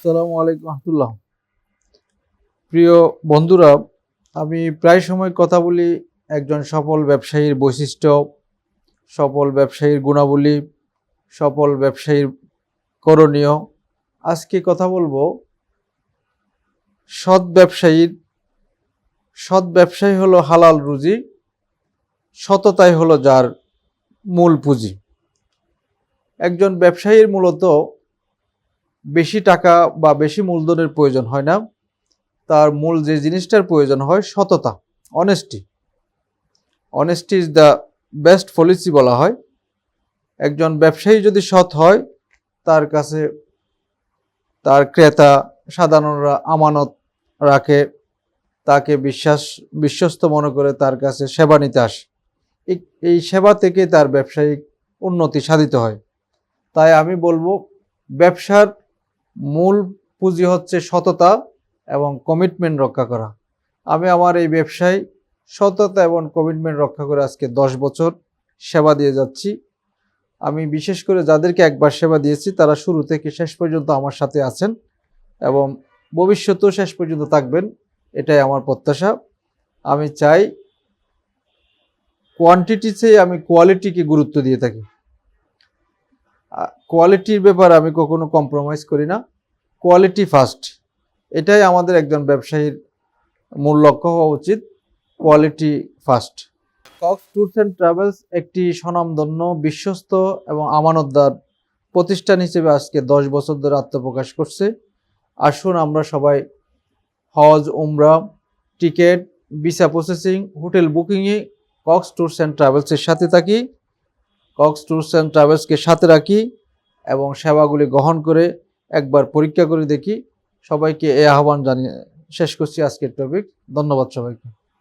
আসসালামু আলাইকুম রহমতুল্লাহ। প্রিয় বন্ধুরা, আমি প্রায় সময় কথা বলি একজন সফল ব্যবসায়ীর বৈশিষ্ট্য, সফল ব্যবসায়ীর গুণাবলী, সফল ব্যবসায়ীর করণীয়। আজকে কথা বলবো সৎ ব্যবসায়ীর। সৎ ব্যবসায়ী হলো হালাল রুজি, সততাই হলো যার মূল পুঁজি। একজন ব্যবসায়ীর মূলত বেশি টাকা বা বেশি মূলধনের প্রয়োজন হয় না। তার মূল যে জিনিসটার প্রয়োজন হয় সততা, honesty. Honesty is the best policy বলা হয়। একজন ব্যবসায়ী যদি সৎ হয়, তার কাছে তার ক্রেতা সাধারণরা আমানত রাখে, তাকে বিশ্বস্ত মনে করে তার কাছে সেবা নিতে আসে। এই সেবা থেকে তার ব্যবসায়িক উন্নতি সাধিত হয়। তাই আমি বলবো ব্যবসার মূল পুঁজি হচ্ছে সততা এবং কমিটমেন্ট রক্ষা করা। আমি আমার এই ব্যবসায় সততা এবং কমিটমেন্ট রক্ষা করে আজকে 10 বছর সেবা দিয়ে যাচ্ছি। আমি বিশেষ করে যাদেরকে একবার সেবা দিয়েছি তারা শুরু থেকে শেষ পর্যন্ত আমার সাথে আছেন এবং ভবিষ্যতেও শেষ পর্যন্ত থাকবেন, এটাই আমার প্রত্যাশা। আমি চাই কোয়ান্টিটির চেয়ে আমি কোয়ালিটিকে গুরুত্ব দিয়ে থাকি। কোয়ালিটির ব্যাপারে আমি কখনো কম্প্রোমাইজ করি না। কোয়ালিটি ফার্স্ট, এটাই আমাদের একজন ব্যবসায়ীর মূল লক্ষ্য হওয়া উচিত। Quality first. Cox tours and travels একটি স্বনামধন্য, বিশ্বস্ত এবং আমানতদার প্রতিষ্ঠান হিসেবে আজকে 10 বছর ধরে আত্মপ্রকাশ করছে। আসুন আমরা সবাই হজ, উমরা, টিকিট, ভিসা প্রসেসিং, হোটেল বুকিংয়ে কক্স ট্যুরস অ্যান্ড ট্রাভেলসের সাথে থাকি। কক্স ট্যুরস অ্যান্ড ট্রাভেলসকে সাথে রাখি এবং সেবাগুলি গ্রহণ করে একবার পরীক্ষা করে দেখি। সবাইকে এই আহ্বান জানিয়ে শেষ করছি আজকের টপিক। ধন্যবাদ সবাইকে।